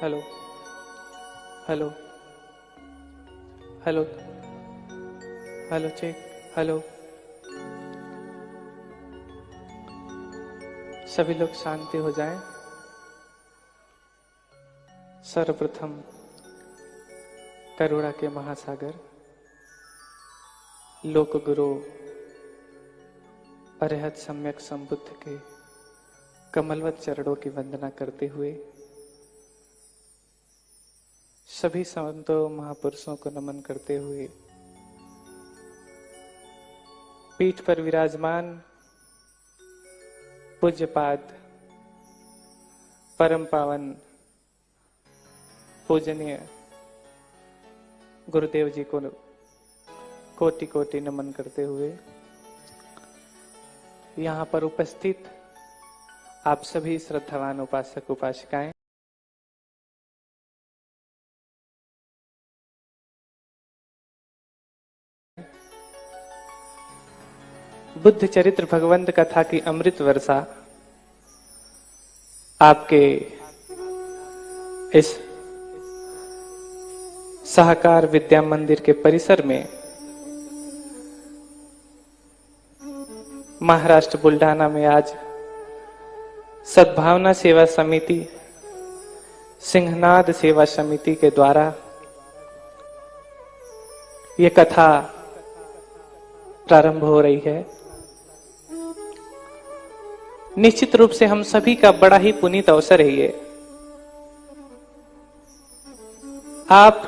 Hello hello hello hello check hello. सभी लोग शांति हो जाएं। सर्वप्रथम करुणा के महासागर लोक गुरु अरहत सम्यक संबुद्ध के कमलवत चरणों की वंदना करते हुए सभी संतों महापुरुषों को नमन करते हुए पीठ पर विराजमान पूज्यपाद परम पावन पूजनीय गुरुदेव जी को कोटि कोटि नमन करते हुए यहाँ पर उपस्थित आप सभी श्रद्धावान उपासक उपासिकाएं बुद्ध चरित्र भगवंत कथा की अमृत वर्षा आपके इस सहकार विद्या मंदिर के परिसर में महाराष्ट्र बुल्ढाना में आज सद्भावना सेवा समिति सिंहनाद सेवा समिति के द्वारा ये कथा प्रारंभ हो रही है। निश्चित रूप से हम सभी का बड़ा ही पुनीत अवसर है ये। आप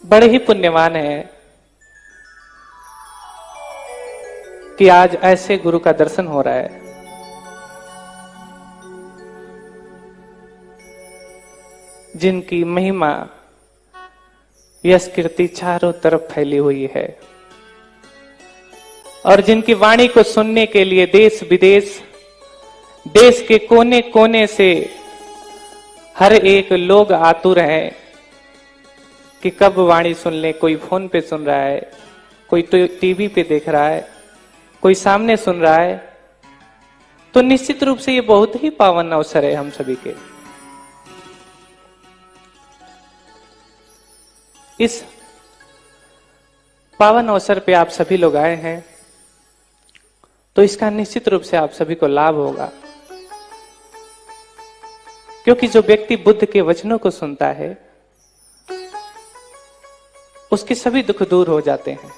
बड़े ही पुण्यवान हैं कि आज ऐसे गुरु का दर्शन हो रहा है। जिनकी महिमा यश कीर्ति चारों तरफ फैली हुई है और जिनकी वाणी को सुनने के लिए देश विदेश देश के कोने कोने से हर एक लोग आतुर हैं कि कब वाणी सुन ले। कोई फोन पे सुन रहा है, कोई टीवी पे देख रहा है, कोई सामने सुन रहा है। तो निश्चित रूप से ये बहुत ही पावन अवसर है हम सभी के। इस पावन अवसर पे आप सभी लोग आए हैं तो इसका निश्चित रूप से आप सभी को लाभ होगा, क्योंकि जो व्यक्ति बुद्ध के वचनों को सुनता है उसके सभी दुख दूर हो जाते हैं।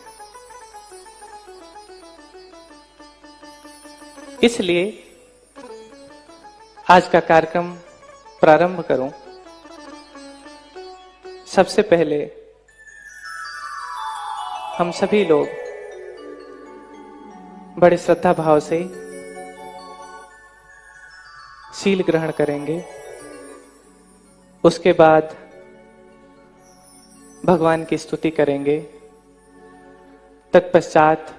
इसलिए आज का कार्यक्रम प्रारंभ करूं। सबसे पहले हम सभी लोग बड़े श्रद्धा भाव से शील ग्रहण करेंगे। उसके बाद भगवान की स्तुति करेंगे। तत्पश्चात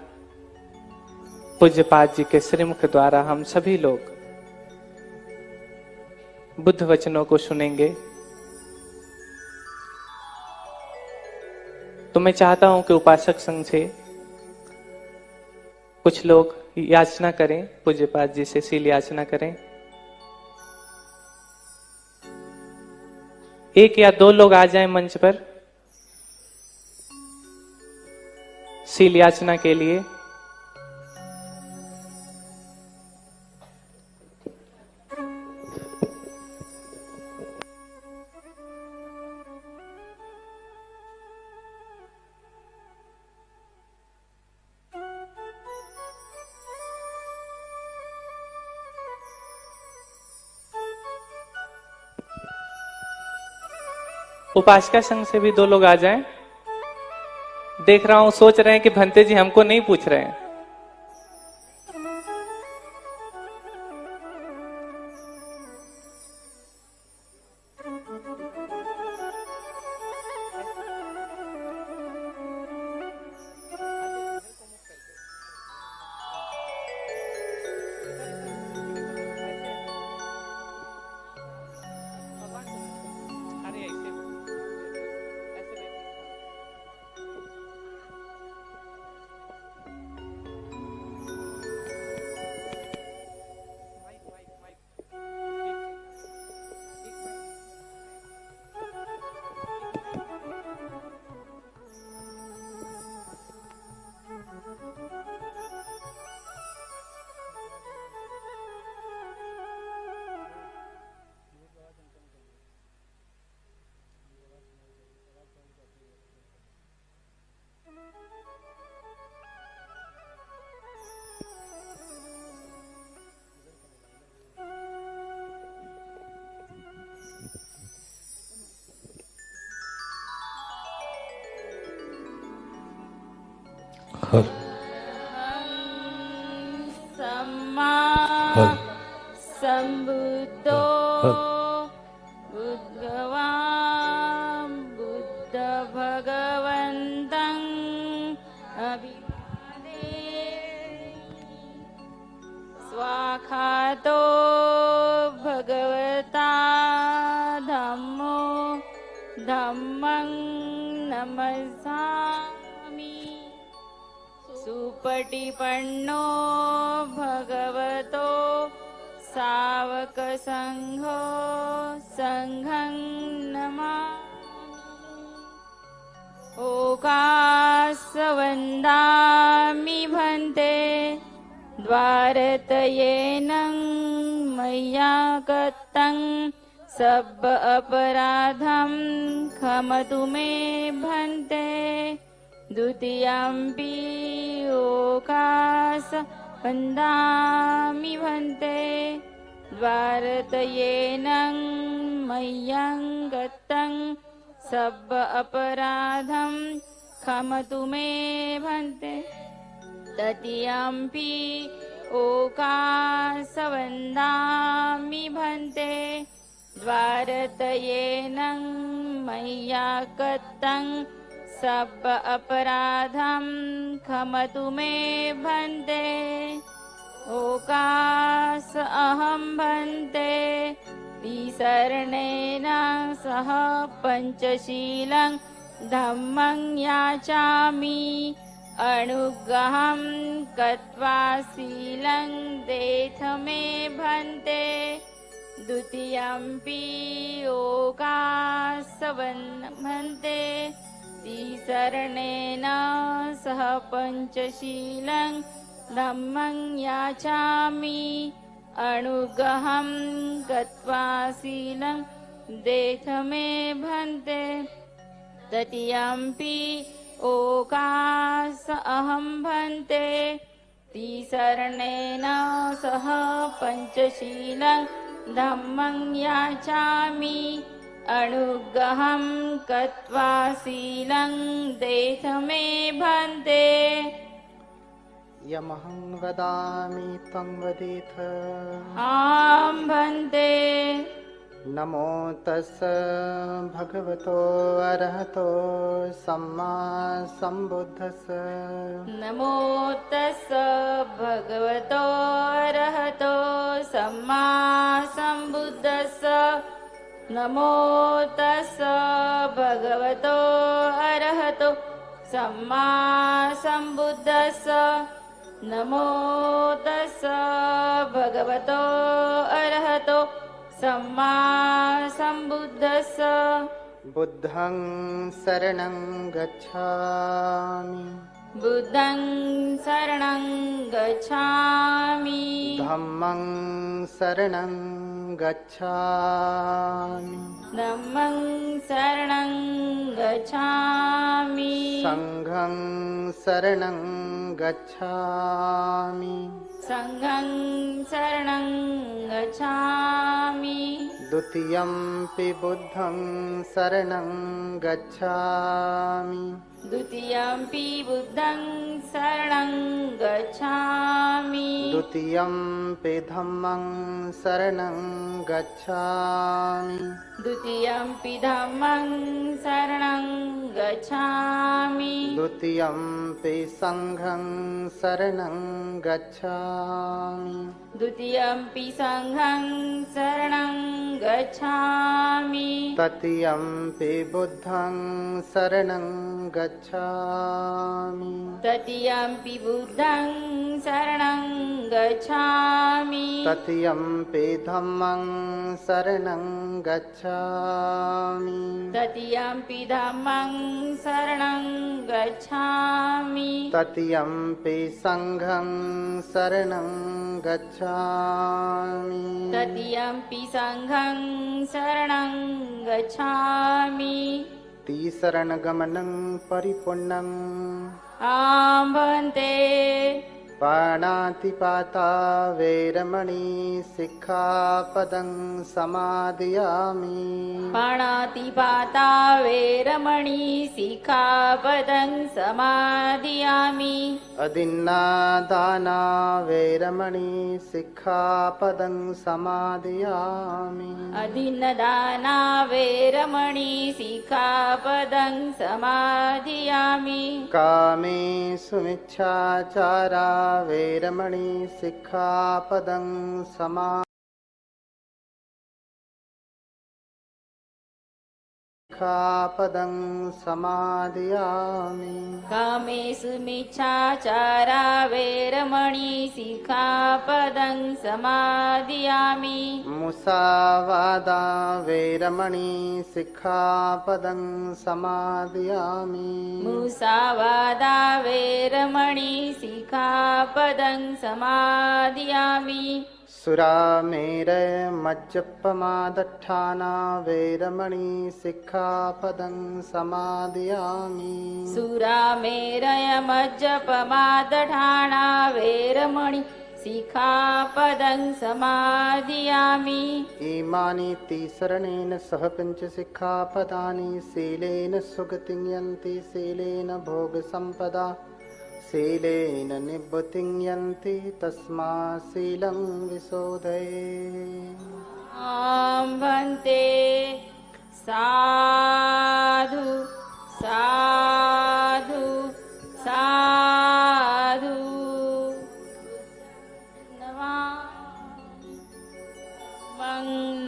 पूज्यपाद जी के श्रीमुख द्वारा हम सभी लोग बुद्ध वचनों को सुनेंगे। तो मैं चाहता हूं कि उपासक संघ से कुछ लोग याचना करें, पूज्यपाद जी से शील याचना करें। एक या दो लोग आ जाएं मंच पर शील याचना के लिए। उपासका संघ से भी दो लोग आ जाएं। देख रहा हूं सोच रहे हैं कि भंते जी हमको नहीं पूछ रहे हैं। सम्मा सम्बुद्धो बुद्धवान् बुद्ध भगवन्तं अभिवादे स्वाखातो भगवता धम्मो धम्मं नमस्सामि सुपटिपन्नो भगवतो सावक संघो संघं नमामि ओकासवन्दामि भन्ते द्वारतयेनं मय्या गतं सब अपराधं क्षमतु मे भन्ते द्वितीयम्पि ओकासवन्दामि भन्ते द्वारतयेनं मय्यं गतं सब अपराधं क्षमतु मे भन्ते तृतीयम्पि ओकासवन्दामि भन्ते द्वारतयेनं मय्या गतं सब अपराधं क्षमतु मे भन्ते ओकास अहं भन्ते तिसरणेन सह पञ्चशीलं धम्मं याचामि अनुग्रहं गत्वा शीलं देथ मे भन्ते द्वितीयम्पि ओकासवन्दामि भन्ते तिसरणेन सह पञ्चशीलं धम्मं याचामि अनुग्रहं गत्वा शीलं देथ मे भन्ते तृतीयम्पि ओकास अहं भन्ते तिसरणेन सह पञ्चशीलं धम्मं याचामि अनुग्रहं गत्वा शीलं देथ मे भन्ते यमहं वदामि तं वदेथ आं भन्ते नमो तस् भगवतो अरहतो सम्मा सम्बुद्धस् नमो तस् भगवतो अरहतो सम्मा सम्बुद्धस् नमो तस् भगवतो अरहतो सम्मा सम्बुद्धस् नमो तस् भगवतो अरहतो सम्मा सम्बुद्धस् बुद्धं शरणं गच्छामि बुद्धं शरणं गच्छामि धम्मं शरणं गच्छामि धम्मं शरणं गच्छामि संघं शरणं गच्छामि संघं शरणं गच्छामि द्वितीयम्पि बुद्धं शरणं गच्छामि द्वितीयम्पि बुद्धं शरणं गच्छामि द्वितीयम्पि धम्मं शरणं गच्छामि द्वितीयम्पि धम्मं शरणं गच्छामि द्वितीयम्पि संघं शरणं गच्छामि द्वितीयम्पि संघं शरणं गच्छामि तृतीयम्पि बुद्धं शरणं गच्छामि तृतीयम्पि बुद्धं शरणं गच्छामि तृतीयम्पि धम्मं शरणं गच्छामि तृतीयम्पि धम्मं शरणं गच्छामि तृतीयम्पि संघं शरणं गच्छामि तृतीयम्पि संघं शरणं गच्छामि तिसरणगमनं परिपूर्णम् आं भन्ते पाणातिपाता वैरमणि सिक्खापदं समादयामि पाणातिपाता वेरमणि सिक्खापदं समादयामि अदिन्नादाना वैरमणि सिक्खापदं समादयामि अदिन्नदाना वेरमणि सिक्खापदं समादयामि कामेषु मिच्छाचारा वैरमणि सिक्खापदं सिक्खापदं समादयामि कामेषु मिच्छाचारा वेरमणि सिक्खापदं समादयामि मुसावादा वैरमणि सिक्खापदं समादयामि मुसावादा वेरमणि सिक्खापदं समादयामि सुरामेरय मज्जपमादट्ठाना वैरमणि सिक्खापदं समादयामि सुरामेरयमज्जपमादठाना वेरमणि सिक्खापदं समादयामि इमानि तिसरणेन सह पञ्चसिक्खापदानि शीलेन सुगतिं यन्ति शीलेन भोगसम्पदा शीलेन निवृत्तिं यन्ति तस्मात् शीलं विशोधये भन्ते साधु साधु साधु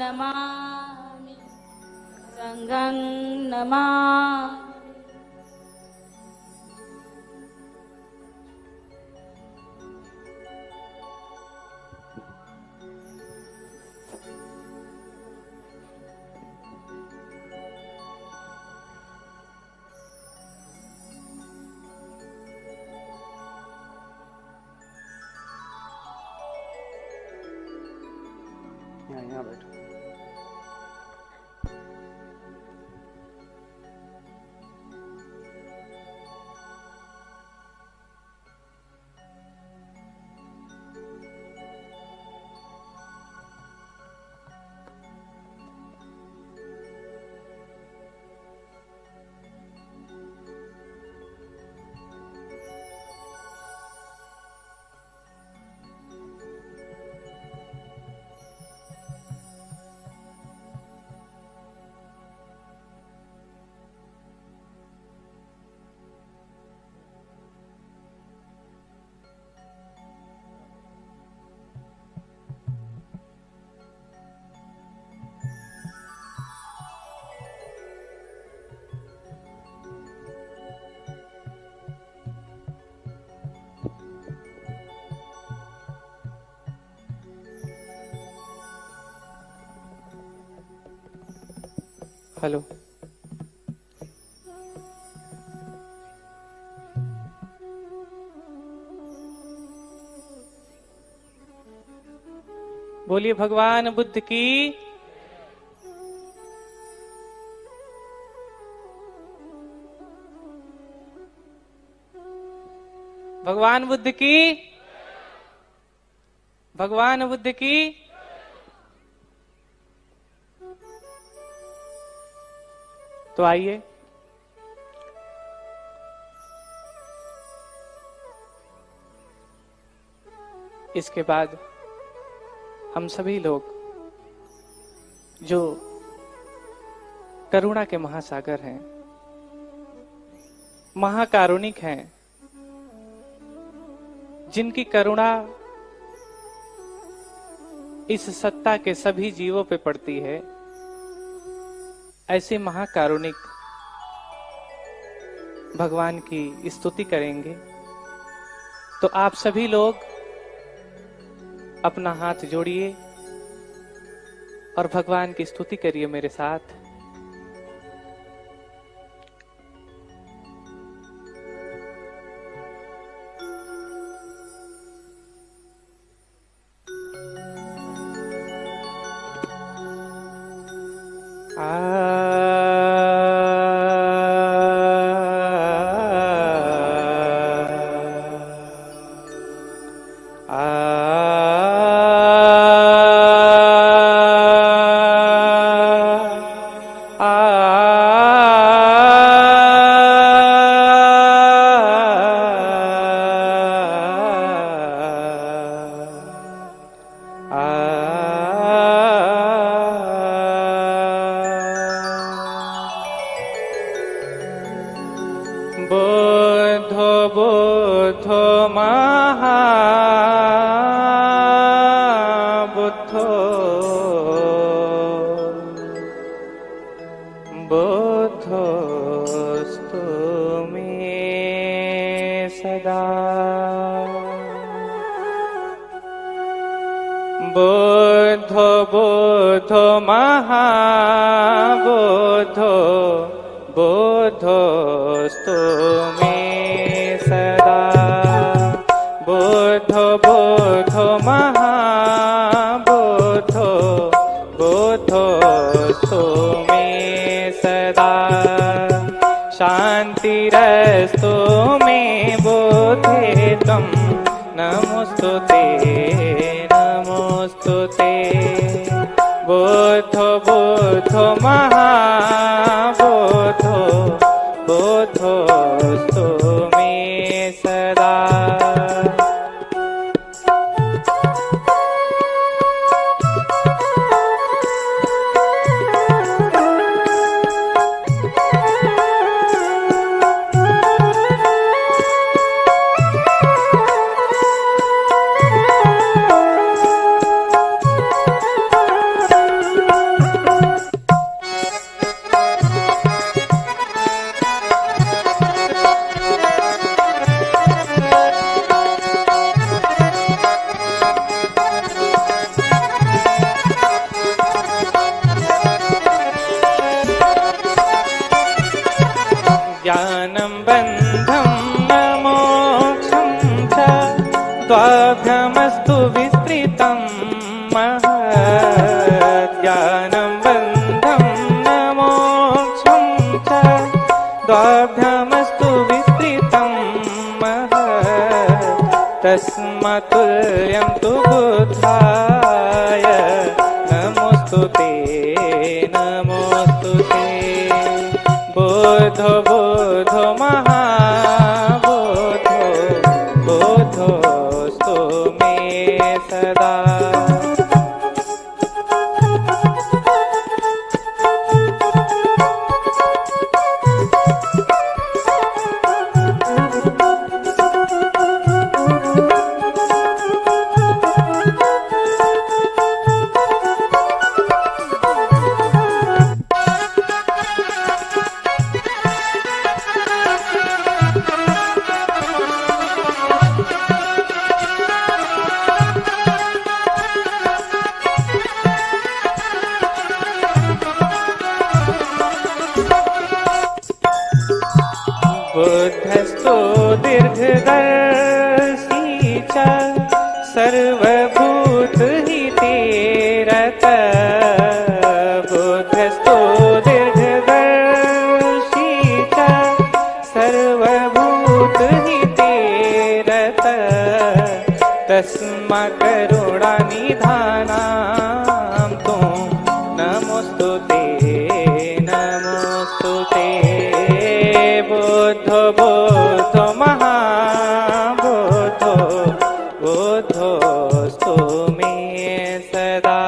नमामि संघं नमामि यहाँ बैठो हेलो बोलिए भगवान बुद्ध की। भगवान बुद्ध की। भगवान बुद्ध की। तो आइए इसके बाद हम सभी लोग जो करुणा के महासागर हैं, महाकारुणिक हैं, जिनकी करुणा इस सत्ता के सभी जीवों पे पड़ती है, ऐसे महाकारुणिक भगवान की स्तुति करेंगे। तो आप सभी लोग अपना हाथ जोड़िए और भगवान की स्तुति करिए मेरे साथ। बुद्धो बुद्धो महाबुद्धो बुद्धोस्तु मे सदा। बुद्धो बुद्धो महाबुद्धो बुद्धोस्तु मे सदा। बुद्धो बुद्धो महाबुद्धो बुद्धोस्तु मे सदा। शान्तिरस्तु मे बुद्धे त्वं नमोस्तुते नमोस्तुते। बुद्धो बुद्धो महाबुद्धो बुद्धोस्तु मे सदा। ज्ञानं बन्धं न मोक्षं च द्वाभ्यामस्तु विस्तृतं महत्। ज्ञानं बन्धं न मोक्षं च द्वाभ्यामस्तु विस्तृतं महत्। तस्मात् तुल्यं तु बुद्धाय नमोस्तुते नमोस्तुते। बुद्धो बुद्धो महाबुद्धो बुद्धोस्तु मे सदा। बुद्धस्तु दीर्घदर्शी च सर्वभूतहिते रतः। बुद्धस्तु दीर्घदर्शी च सर्वभूतहिते रतः। तस्मात् करुणानिधानां त्वं नमोस्तुते नमोस्तुते। बुद्धो बुद्धो महाबुद्धो बुद्धोस्तु मे सदा।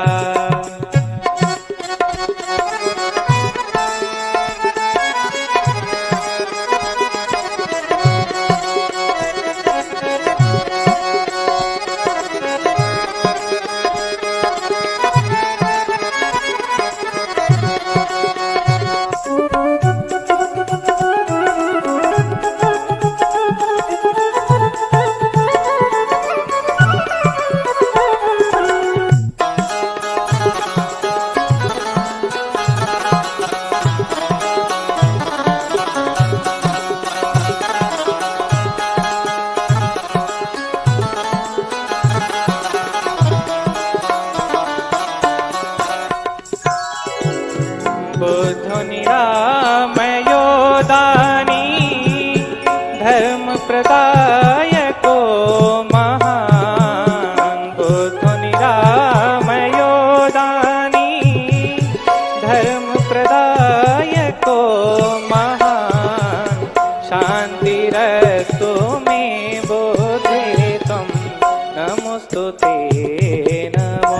बुद्धो निरामयो दानी धर्म प्रदायको महान्। बुद्धो निरामयो दानी धर्म प्रदायको महान्। शान्तिरस्तु मे बुद्धे त्वं नमोस्तुते नमो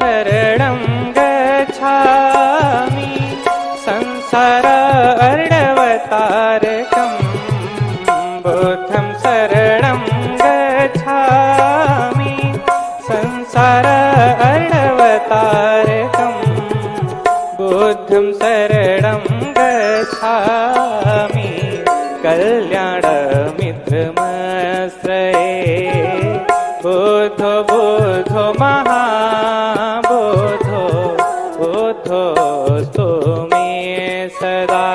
शरणं गच्छामि संसार अर्णवतारकं बुद्धं शरणं गच्छामि संसार अर्णवतारकं बुद्धं शरणं गच्छामि कल्याणमित्रमाश्रये बुद्धो बुद्धो महाबुद्धो बुद्धोऽस्तु मे सदा।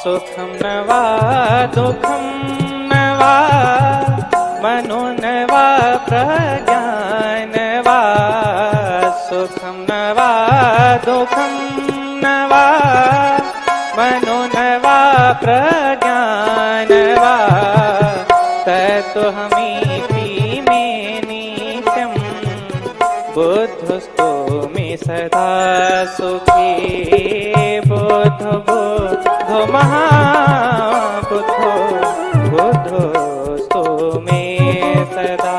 सुखं न वा दुःखं न वा मनो न वा प्रज्ञान वा सुखं न वा दुःखं न वा मनो न वा प्रज्ञान वा तत्त्वहमीति मे नित्यं बुद्धस्तु मे सदा सुखी बुद्धो बुद्धो महाबुद्धो बुद्धोस्तु मे सदा।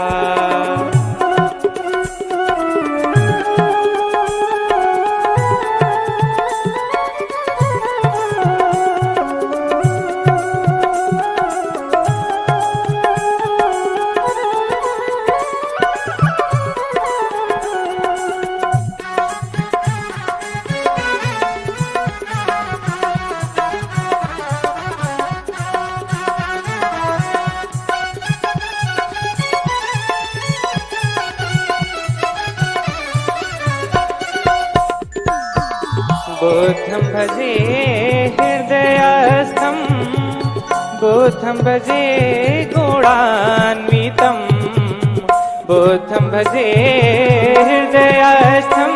बुद्धं भजे हृदयस्थं बुद्धं भजे गुणान्वितं बुद्धं भजे हृदयस्थं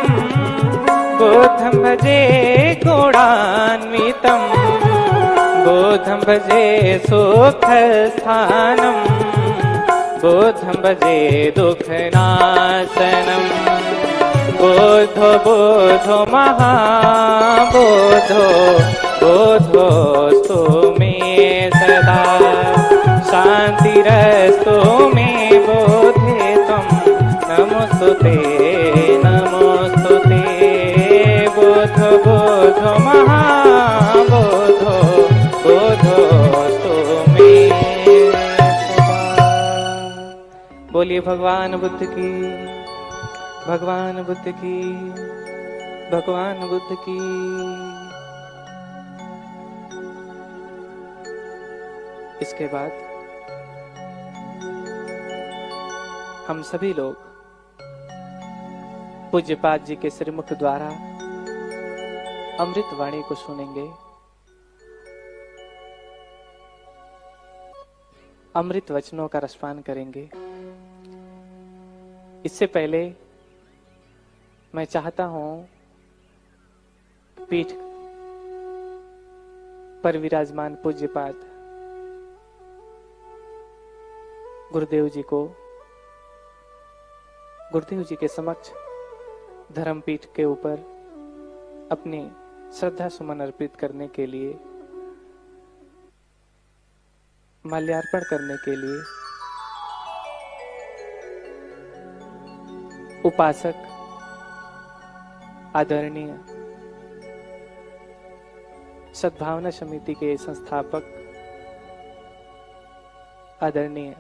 बुद्धं भजे गुणान्वितं बुद्धं भजे सुखस्थानं बुद्धं भजे दुःखनाशनम् बुद्धो बुद्धो महाबुद्धो बुद्धोस्तु मे सदा शान्तिरस्तु मे बुद्धे त्वं नमोस्तुते नमोस्तुते बुद्धो बुद्धो महाबुद्धो बुद्धोस्तु मे सदा। बोलिए भगवान बुद्ध की, भगवान बुद्ध की, भगवान बुद्ध की। इसके बाद हम सभी लोग पूज्यपाद जी के श्रीमुख द्वारा अमृत वाणी को सुनेंगे। अमृत वचनों का रसपान करेंगे। इससे पहले मैं चाहता हूं पीठ पर विराजमान पूज्यपाद गुरुदेव जी को गुरुदेव जी के समक्ष धर्म पीठ के ऊपर अपनी श्रद्धा सुमन अर्पित करने के लिए, माल्यार्पण करने के लिए उपासक आदरणीय सद्भावना समिति के संस्थापक आदरणीय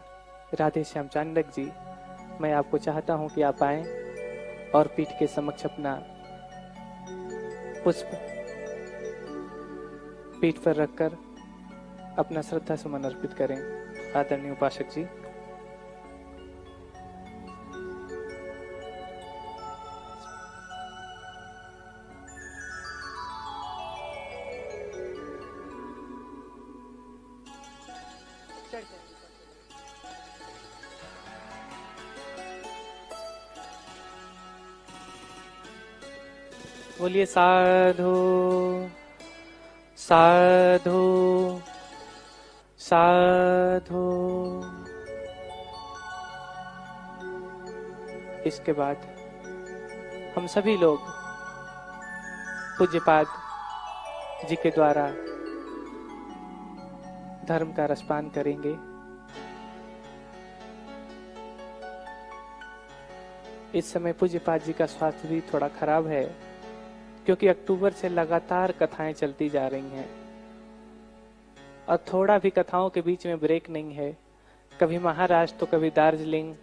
राधे श्याम चांडक जी, मैं आपको चाहता हूं कि आप आएं और पीठ के समक्ष अपना पुष्प पीठ पर रखकर अपना श्रद्धा सुमन अर्पित करें। आदरणीय उपासक जी। बोलिए साधु साधु साधु। इसके बाद हम सभी लोग पूज्यपाद जी के द्वारा धर्म का रसपान करेंगे। इस समय पूज्यपाद जी का स्वास्थ्य भी थोड़ा खराब है, क्योंकि अक्टूबर से लगातार कथाएं चलती जा रही हैं और थोड़ा भी कथाओं के बीच में ब्रेक नहीं है। कभी महाराष्ट्र तो कभी दार्जिलिंग,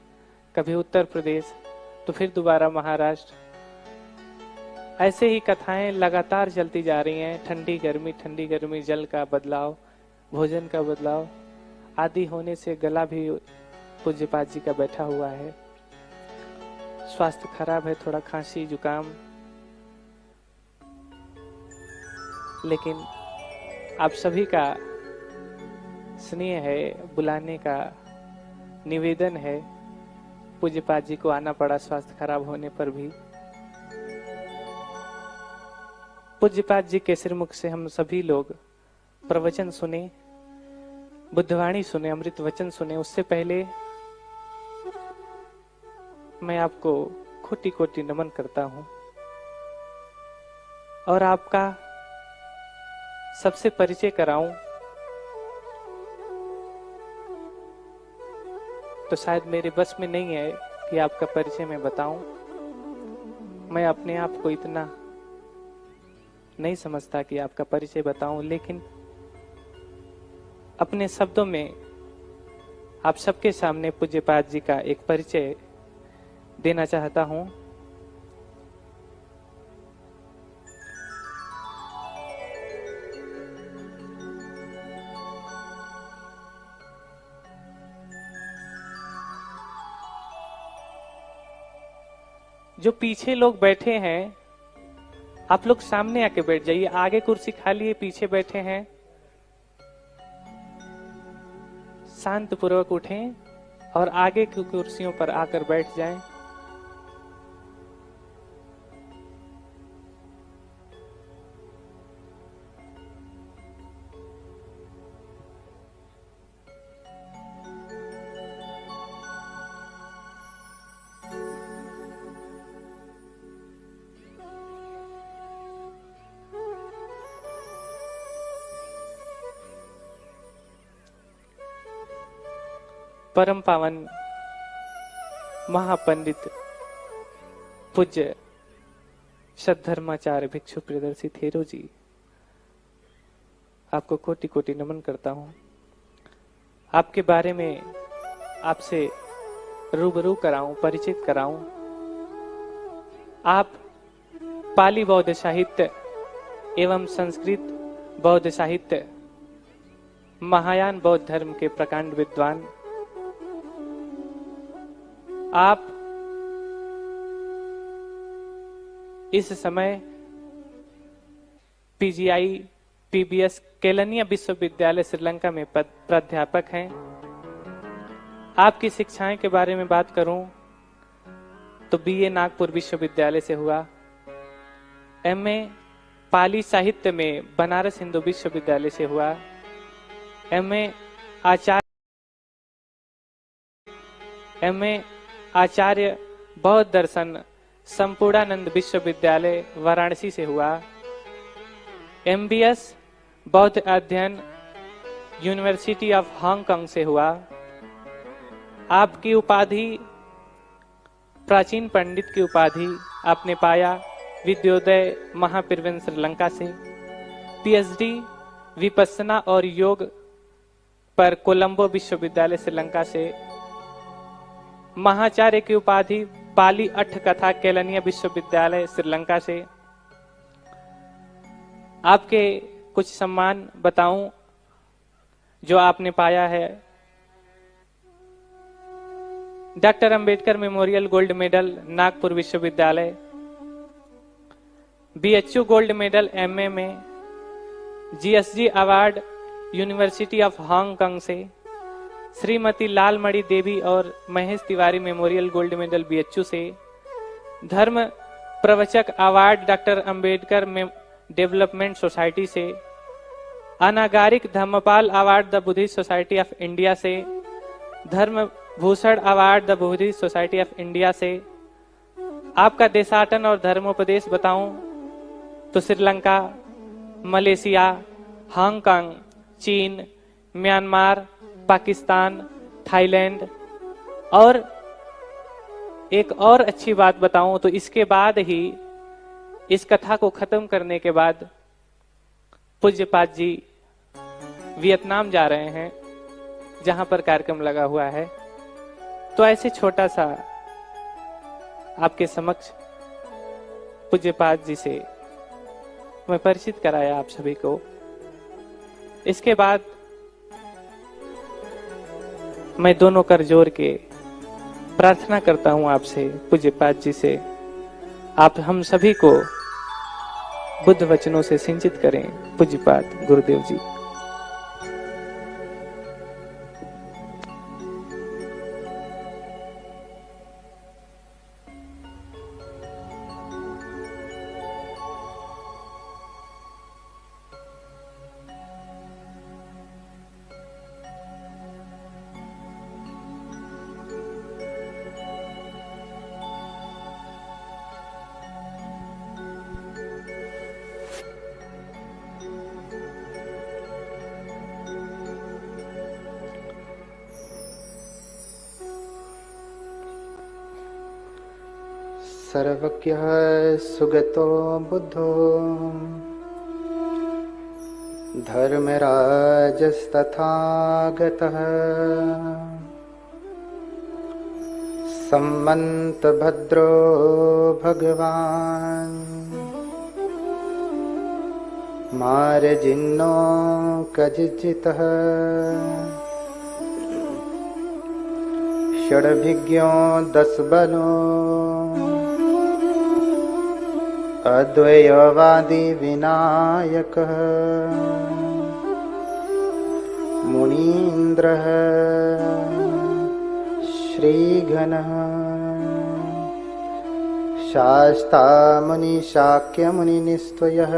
कभी उत्तर प्रदेश तो फिर दोबारा महाराष्ट्र। ऐसे ही कथाएं लगातार चलती जा रही हैं। ठंडी गर्मी, जल का बदलाव, भोजन का बदलाव आदि होने से गला भी पूज्यपाद जी का बैठा हुआ है। स्वास्थ्य खराब है, थोड़ा खांसी जुकाम। लेकिन आप सभी का स्नेह है, बुलाने का निवेदन है। पूज्यपाद जी को आना पड़ा स्वास्थ्य खराब होने पर भी। पूज्यपाद जी के सिरमुख से हम सभी लोग प्रवचन सुने, बुद्धवाणी सुने, अमृत वचन सुने। उससे पहले मैं आपको कोटि कोटि नमन करता हूं और आपका सबसे परिचय कराऊं तो शायद मेरे बस में नहीं है कि आपका परिचय मैं बताऊं। मैं अपने आप को इतना नहीं समझता कि आपका परिचय बताऊं, लेकिन अपने शब्दों में आप सबके सामने पूज्यपाद जी का एक परिचय देना चाहता हूं। जो पीछे लोग बैठे हैं, आप लोग सामने आके बैठ जाइए। आगे कुर्सी खाली है, पीछे बैठे हैं, शांत पूर्वक उठें और आगे की कुर्सियों पर आकर बैठ जाएं। परम पावन महापंडित पूज्य सद्धर्माचार्य भिक्षु प्रियदर्शी थेरो जी, आपको कोटि कोटि नमन करता हूं। आपके बारे में आपसे रूबरू कराऊं, परिचित कराऊं। आप पाली बौद्ध साहित्य एवं संस्कृत बौद्ध साहित्य, महायान बौद्ध धर्म के प्रकांड विद्वान। आप इस समय पीजीआई पीबीएस केलनिया विश्वविद्यालय श्रीलंका में प्राध्यापक हैं। आपकी शिक्षाएं के बारे में बात करूं तो बीए नागपुर विश्वविद्यालय से हुआ, एमए पाली साहित्य में बनारस हिंदू विश्वविद्यालय से हुआ, एमए आचार्य बौद्ध दर्शन संपूर्णानंद विश्वविद्यालय वाराणसी से हुआ, एमबीएस बौद्ध अध्ययन यूनिवर्सिटी ऑफ हांगकांग से हुआ। आपकी उपाधि, प्राचीन पंडित की उपाधि आपने पाया विद्योदय महापिरवन श्रीलंका से। पीएचडी विपස්සना और योग पर कोलंबो विश्वविद्यालय श्रीलंका से। महाचार्य की उपाधि पाली अट्ठ कथा केलनिया विश्वविद्यालय श्रीलंका से। आपके कुछ सम्मान बताऊं जो आपने पाया है। Doctor Ambedkar memorial gold medal Nagpur विश्वविद्यालय, बीएचयू गोल्ड मेडल एमए में, GSG award university of Hong से, श्रीमती लालमणि देवी और Mahesh Tiwari memorial gold medal BHU से, धर्म प्रवचक award doctor Ambedkar development society से, Anagarika Dhammapala award the Buddhist society of India से, धर्म भूषण award the Buddhist society of India से। आपका देशाटन और धर्मोपदेश बताऊं तो श्रीलंका, मलेशिया, हांगकांग, चीन, म्यांमार, पाकिस्तान, थाईलैंड। और एक और अच्छी बात बताऊं तो इसके बाद ही, इस कथा को खत्म करने के बाद पूज्यपाद जी वियतनाम जा रहे हैं, जहां पर कार्यक्रम लगा हुआ है। तो ऐसे छोटा सा आपके समक्ष पूज्यपाद जी से मैं परिचित कराया आप सभी को। इसके बाद मैं दोनों कर जोड़ के प्रार्थना करता हूं आपसे, पूज्यपाद जी से, आप हम सभी को बुद्ध वचनों से सिंचित करें। पूज्यपाद गुरुदेव जी। सर्वज्ञः सुगतो बुद्धो धर्मराजस्तथागतः सम्मन्तभद्रो भगवान् मार्जिन्नो कजिजितः षड्भिज्ञो दशबलो अद्वैतवादी विनायकः मुनीन्द्रः श्रीघनः शास्ता मुनिशाक्य मुनिनिस्त्वयः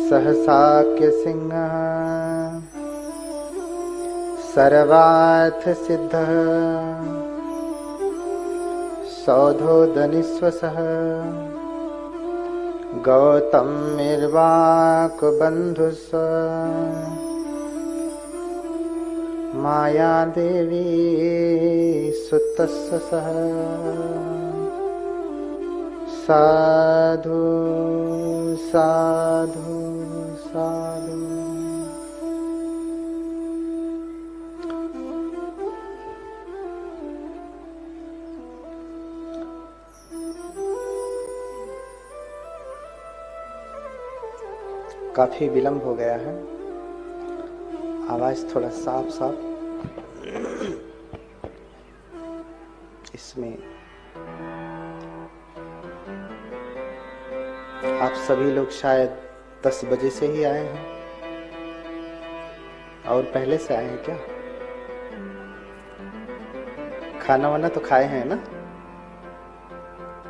सहसाक्य सिंहः सर्वार्थ सिद्धः सौधोदनिस्वसः गौतमिर्वाकबन्धुः मायादेवी सुतस्य सः साधु साधु साधु। काफी विलंब हो गया है, आवाज थोड़ा साफ साफ इसमें। आप सभी लोग शायद 10 बजे से ही आए हैं और पहले से आए हैं क्या? खाना वाना तो खाए हैं ना?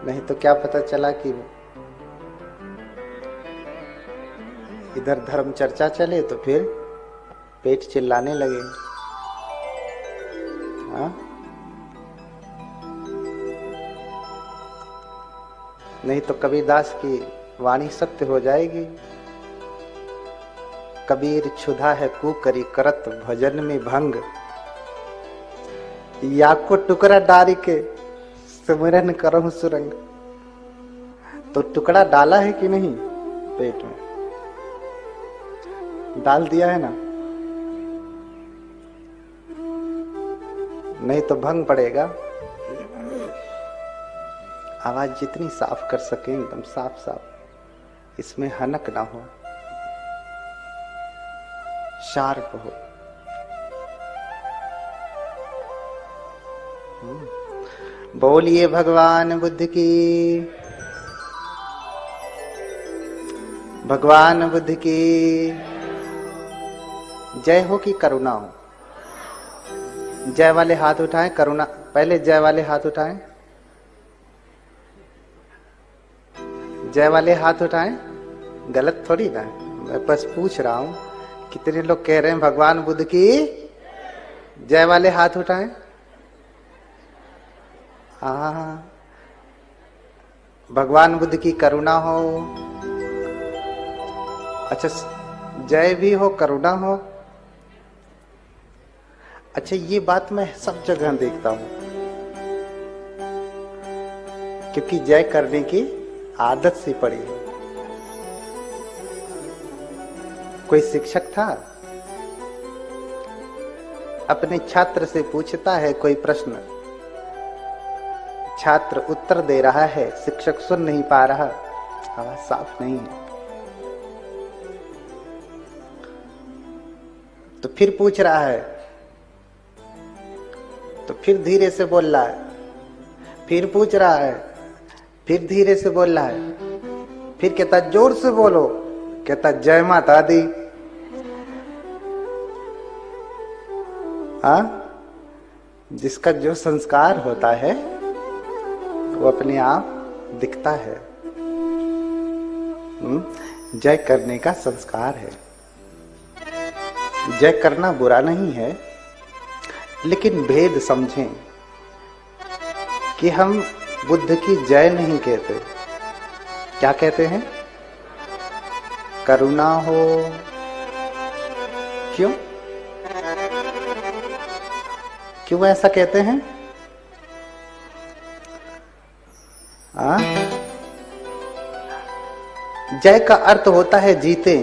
नहीं तो क्या पता चला कि इधर धर्म चर्चा चले तो फिर पेट चिल्लाने लगे। हाँ? नहीं तो कबीरदास की वाणी सत्य हो जाएगी। कबीर क्षुधा है कुकरी करत भजन में भंग, या को टुकड़ा डारी के सिमरन करहु सुरंग। तो टुकड़ा डाला है कि नहीं पेट में? डाल दिया है ना? नहीं तो भंग पड़ेगा। आवाज जितनी साफ कर सके एकदम साफ साफ, इसमें हनक ना हो, शार्प हो। बोलिए भगवान बुद्ध की, भगवान बुद्ध की जय हो कि करुणा हो? जय वाले हाथ उठाएं, करुणा पहले जय वाले हाथ उठाएं। जय वाले हाथ उठाएं। गलत थोड़ी ना, मैं बस पूछ रहा हूं कितने लोग कह रहे हैं भगवान बुद्ध की जय वाले हाथ उठाएं। हाँ, भगवान बुद्ध की करुणा हो। अच्छा, जय भी हो करुणा हो। अच्छा, ये बात मैं सब जगह देखता हूं, क्योंकि जय करने की आदत सी पड़ी है। कोई शिक्षक था, अपने छात्र से पूछता है कोई प्रश्न, छात्र उत्तर दे रहा है, शिक्षक सुन नहीं पा रहा, आवाज साफ नहीं है। तो फिर पूछ रहा है, तो फिर धीरे से बोल रहा है, फिर पूछ रहा है, फिर धीरे से बोल रहा है, फिर कहता जोर से बोलो, कहता जय माता दी। हाँ, जिसका जो संस्कार होता है वो अपने आप दिखता है। जय करने का संस्कार है। जय करना बुरा नहीं है, लेकिन भेद समझें कि हम बुद्ध की जय नहीं कहते। क्या कहते हैं? करुणा हो। क्यों क्यों ऐसा कहते हैं? जय का अर्थ होता है जीते।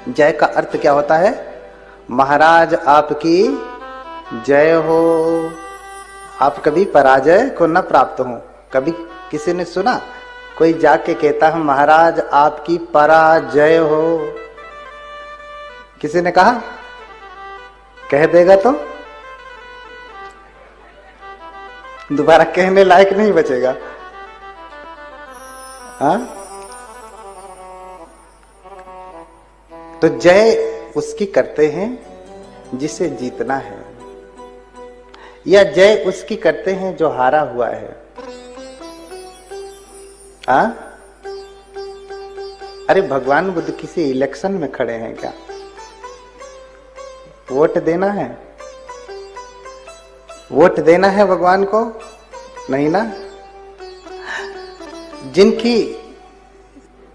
जय का अर्थ क्या होता है? महाराज आपकी जय हो। आप कभी पराजय को न प्राप्त हो। कभी किसी ने सुना कोई जाके कहता है महाराज आपकी पराजय हो? किसी ने कहा? कह देगा तो दोबारा कहने लायक नहीं बचेगा। हाँ, तो जय उसकी करते हैं जिसे जीतना है, या जय उसकी करते हैं जो हारा हुआ है। हाँ, अरे भगवान बुद्ध किसी इलेक्शन में खड़े हैं क्या? वोट देना है? वोट देना है भगवान को? नहीं ना। जिनकी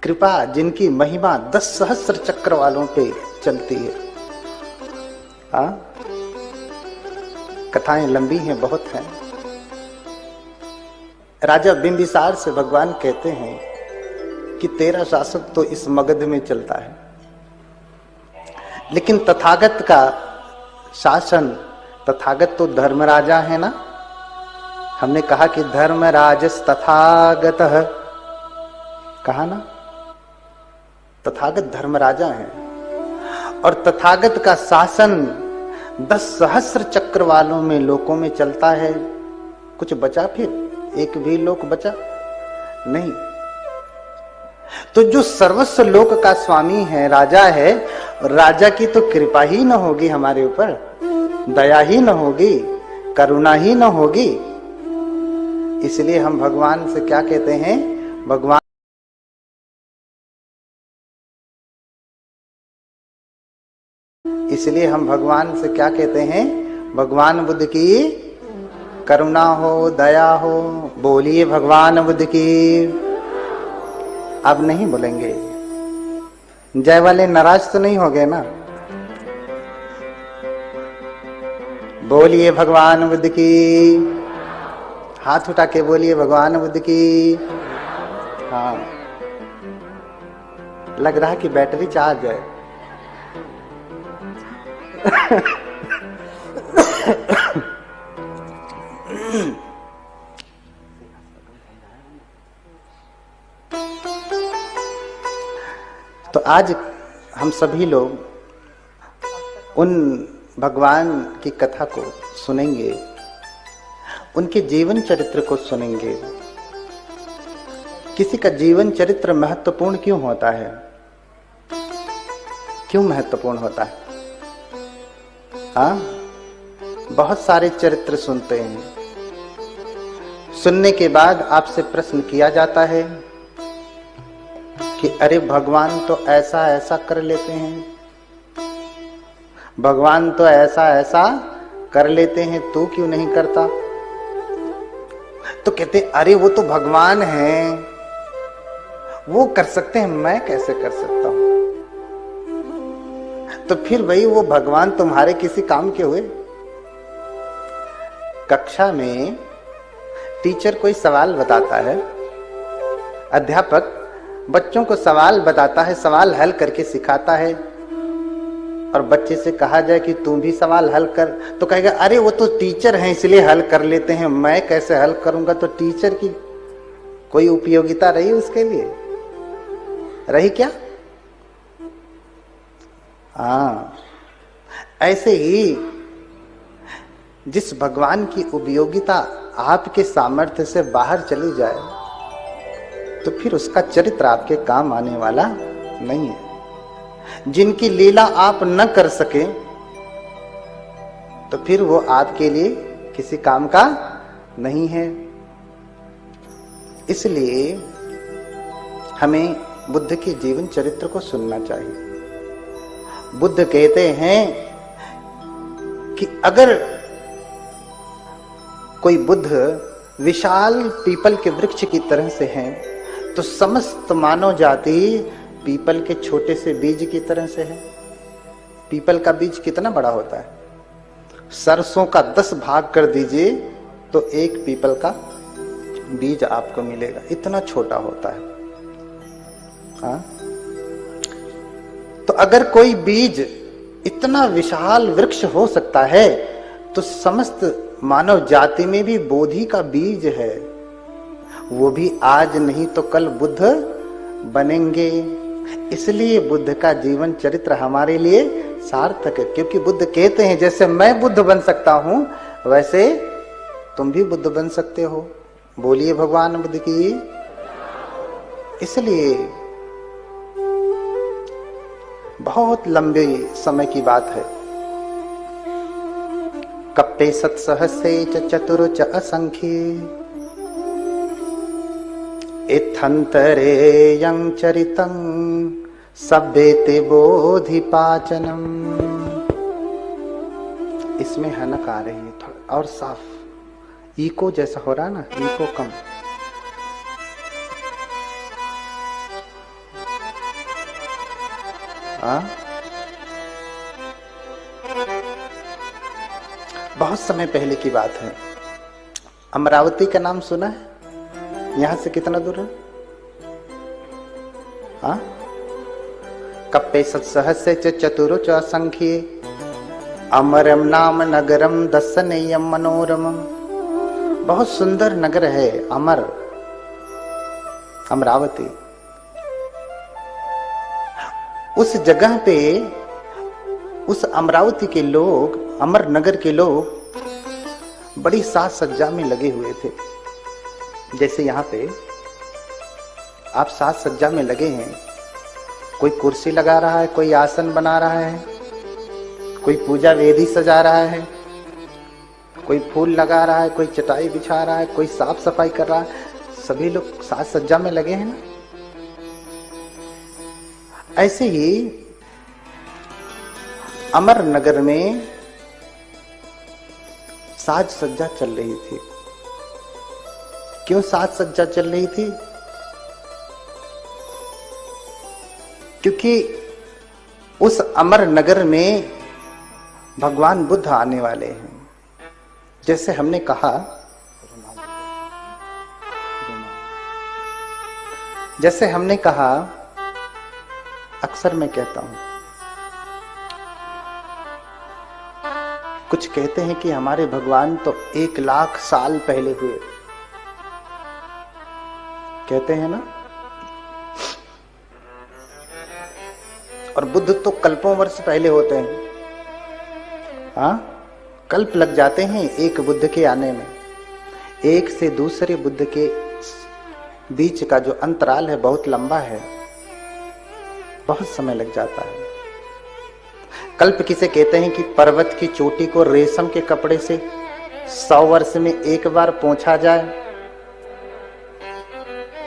कृपा, जिनकी महिमा 10 सहस्र चक्र वालों पे चलती है। हाँ, कथाएं लंबी हैं, बहुत हैं। राजा बिंबिसार से भगवान कहते हैं कि तेरा शासक तो इस मगध में चलता है, लेकिन तथागत का शासन, तथागत तो धर्मराजा है ना। हमने कहा कि धर्मराजस तथागतः, कहा ना, तथागत धर्मराजा है। और तथागत का शासन 10 सहस्र चक्र वालों में लोकों में चलता है। कुछ बचा? फिर एक भी लोक बचा नहीं। तो जो सर्वस्व लोक का स्वामी है, राजा है, राजा की तो कृपा ही न होगी हमारे ऊपर, दया ही न होगी, करुणा ही न होगी। इसलिए हम भगवान से क्या कहते हैं? भगवान इसलिए हम भगवान से क्या कहते हैं? भगवान बुद्ध की करुणा हो, दया हो। बोलिए भगवान बुद्ध की। अब नहीं बोलेंगे? जय वाले नाराज तो नहीं हो गए ना? बोलिए भगवान बुद्ध की। हाथ उठा के बोलिए भगवान बुद्ध की। हाँ, लग रहा कि बैटरी चार्ज है। तो आज हम सभी लोग उन भगवान की कथा को सुनेंगे, उनके जीवन चरित्र को सुनेंगे। किसी का जीवन चरित्र महत्वपूर्ण क्यों होता है? क्यों महत्वपूर्ण होता है? हाँ, बहुत सारे चरित्र सुनते हैं, सुनने के बाद आपसे प्रश्न किया जाता है कि अरे भगवान तो ऐसा ऐसा कर लेते हैं, भगवान तो ऐसा ऐसा कर लेते हैं, तू क्यों नहीं करता? तो कहते अरे वो तो भगवान हैं, वो कर सकते हैं, मैं कैसे कर सकता हूं? तो फिर भाई वो भगवान तुम्हारे किसी काम के हुए? कक्षा में टीचर कोई सवाल बताता है, अध्यापक बच्चों को सवाल बताता है, सवाल हल करके सिखाता है, और बच्चे से कहा जाए कि तुम भी सवाल हल कर, तो कहेगा अरे वो तो टीचर हैं इसलिए हल कर लेते हैं, मैं कैसे हल करूंगा? तो टीचर की कोई उपयोगिता रही उसके लिए? रही क्या? हाँ, ऐसे ही जिस भगवान की उपयोगिता आपके सामर्थ्य से बाहर चली जाए तो फिर उसका चरित्र आपके काम आने वाला नहीं है। जिनकी लीला आप न कर सके तो फिर वो आपके लिए किसी काम का नहीं है। इसलिए हमें बुद्ध के जीवन चरित्र को सुनना चाहिए। बुद्ध कहते हैं कि अगर कोई बुद्ध विशाल पीपल के वृक्ष की तरह से हैं तो समस्त मानव जाति पीपल के छोटे से बीज की तरह से है। पीपल का बीज कितना बड़ा होता है? सरसों का 10 भाग कर दीजिए तो एक पीपल का बीज आपको मिलेगा, इतना छोटा होता है। हाँ? तो अगर कोई बीज इतना विशाल वृक्ष हो सकता है तो समस्त मानव जाति में भी बोधि का बीज है, वो भी आज नहीं तो कल बुद्ध बनेंगे। इसलिए बुद्ध का जीवन चरित्र हमारे लिए सार्थक है, क्योंकि बुद्ध कहते हैं जैसे मैं बुद्ध बन सकता हूं वैसे तुम भी बुद्ध बन सकते हो। बोलिए भगवान बुद्ध की। इसलिए बहुत लंबे समय की बात है। कप्पे सत्सहस्रे च चतुर्च असंख्ये इत्थंतरे यं चरितं सभ्येते बोधिपाचनम। इसमें हनक आ रही है थोड़ा और साफ, इको जैसा हो रहा ना, इको कम। बहुत समय पहले की बात है। अमरावती का नाम सुना है? यहां से कितना दूर है? हाँ, कप्पे सत्सहस्रे च चतुरो च असंख्ये अमरम नाम नगरम दर्शनीयम मनोरमम। बहुत सुंदर नगर है अमर, अमरावती। उस जगह पे उस अमरावती के लोग, अमर नगर के लोग बड़ी साज सज्जा में लगे हुए थे। जैसे यहाँ पे आप साज सज्जा में लगे हैं, कोई कुर्सी लगा रहा है, कोई आसन बना रहा है, कोई पूजा वेदी सजा रहा है, कोई फूल लगा रहा है, कोई चटाई बिछा रहा है, कोई साफ सफाई कर रहा है। सभी लोग साज सज्जा में लगे हैं ना। ऐसे ही अमर नगर में साज सज्जा चल रही थी। क्यों साज सज्जा चल रही थी? क्योंकि उस अमर नगर में भगवान बुद्ध आने वाले हैं। जैसे हमने कहा, जैसे हमने कहा, अक्सर मैं कहता हूं, कुछ कहते हैं कि हमारे भगवान तो 1 लाख साल पहले हुए, कहते हैं ना। और बुद्ध तो कल्पों वर्ष पहले होते हैं। हाँ, कल्प लग जाते हैं एक बुद्ध के आने में। एक से दूसरे बुद्ध के बीच का जो अंतराल है बहुत लंबा है, बहुत समय लग जाता है। कल्प किसे कहते हैं कि पर्वत की चोटी को रेशम के कपड़े से 100 वर्ष में एक बार पोंछा जाए,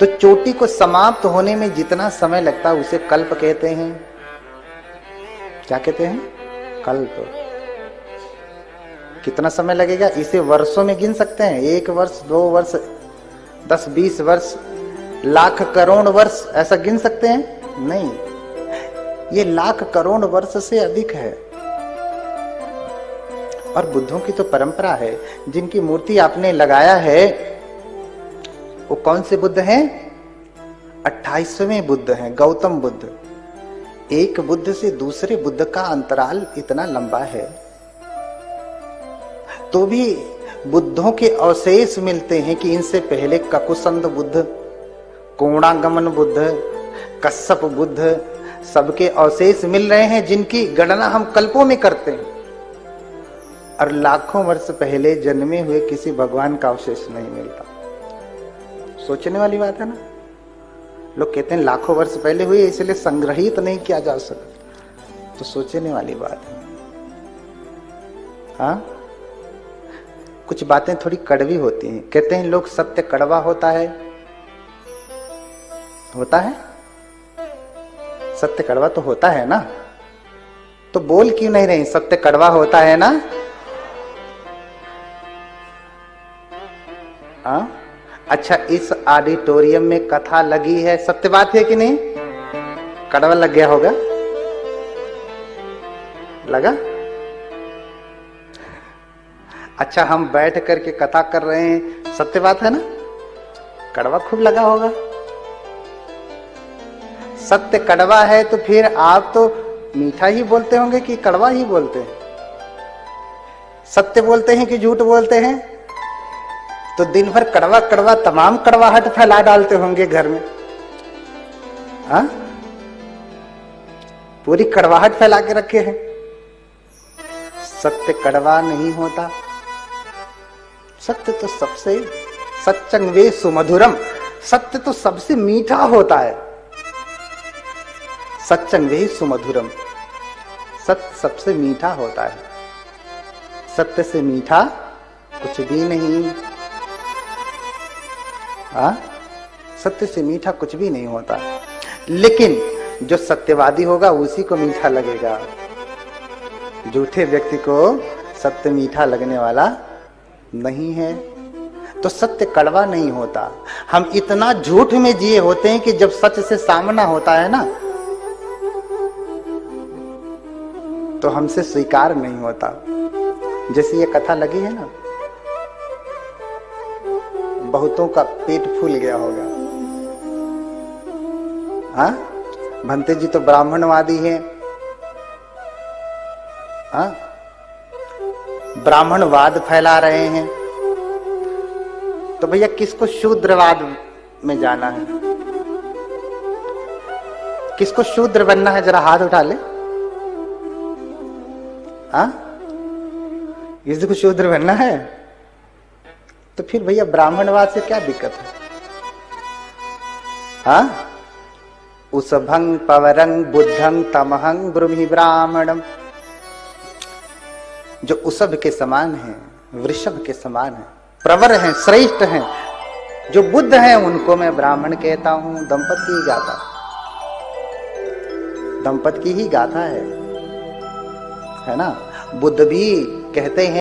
तो चोटी को समाप्त होने में जितना समय लगता है उसे कल्प कहते हैं। क्या कहते हैं? कल्प। कितना समय लगेगा इसे वर्षों में गिन सकते हैं? 1 वर्ष, 2 वर्ष, 10, 20 वर्ष, लाख करोड़ वर्ष, ऐसा गिन सकते हैं? नहीं, ये लाख करोड़ वर्ष से अधिक है। और बुद्धों की तो परंपरा है, जिनकी मूर्ति आपने लगाया है वो कौन से बुद्ध हैं? 28वें बुद्ध हैं, गौतम बुद्ध। एक बुद्ध से दूसरे बुद्ध का अंतराल इतना लंबा है, तो भी बुद्धों के अवशेष मिलते हैं कि इनसे पहले ककुसंद बुद्ध, कोणागमन बुद्ध, कश्यप बुद्ध, सबके अवशेष मिल रहे हैं, जिनकी गणना हम कल्पों में करते हैं। और लाखों वर्ष पहले जन्मे हुए किसी भगवान का अवशेष नहीं मिलता। सोचने वाली बात है ना। लोग कहते हैं लाखों वर्ष पहले हुए इसलिए संग्रहित नहीं किया जा सकता, तो सोचने वाली बात है। हाँ, कुछ बातें थोड़ी कड़वी होती हैं। कहते हैं लोग सत्य कड़वा होता है। होता है? सत्य कड़वा तो होता है ना, तो बोल क्यों नहीं रही? सत्य कड़वा होता है ना। हाँ, अच्छा, इस ऑडिटोरियम में कथा लगी है, सत्य बात है कि नहीं? कड़वा लग गया होगा? लगा? अच्छा, हम बैठ करके कथा कर रहे हैं, सत्य बात है ना? कड़वा खूब लगा होगा। सत्य कड़वा है तो फिर आप तो मीठा ही बोलते होंगे कि कड़वा ही बोलते हैं? सत्य बोलते हैं कि झूठ बोलते हैं? तो दिन भर कड़वा कड़वा तमाम कड़वाहट फैला डालते होंगे घर में। हाँ, पूरी कड़वाहट फैला के रखे हैं। सत्य कड़वा नहीं होता। सत्य तो सबसे सच्चंग वे सुमधुरम, सत्य तो सबसे मीठा होता है। सच्चंग वे सुमधुरम, सत्य सबसे मीठा होता है। सत्य से मीठा कुछ भी नहीं। हाँ, सत्य से मीठा कुछ भी नहीं होता। लेकिन जो सत्यवादी होगा उसी को मीठा लगेगा। झूठे व्यक्ति को सत्य मीठा लगने वाला नहीं है। तो सत्य कड़वा नहीं होता। हम इतना झूठ में जिए होते हैं कि जब सच से सामना होता है ना, तो हमसे स्वीकार नहीं होता। जैसे ये कथा लगी है ना, बहुतों का पेट फूल गया होगा। हाँ, भंते जी तो ब्राह्मणवादी हैं। हाँ, ब्राह्मणवाद फैला रहे हैं। तो भैया किसको शूद्रवाद में जाना है? किसको शूद्र बनना है? जरा हाथ उठा ले। हाँ, किसी को शूद्र बनना है? तो फिर भैया ब्राह्मणवाद से क्या दिक्कत है? हाँ, उसभंग पवरंग बुद्धंग तमहंग ब्रूहि ब्राह्मणम। जो उसभ के समान है, वृषभ के समान है, प्रवर हैं, श्रेष्ठ हैं, जो बुद्ध हैं, उनको मैं ब्राह्मण कहता हूं। दंपत की ही गाथा, दंपत की ही गाथा है ना। बुद्ध भी कहते हैं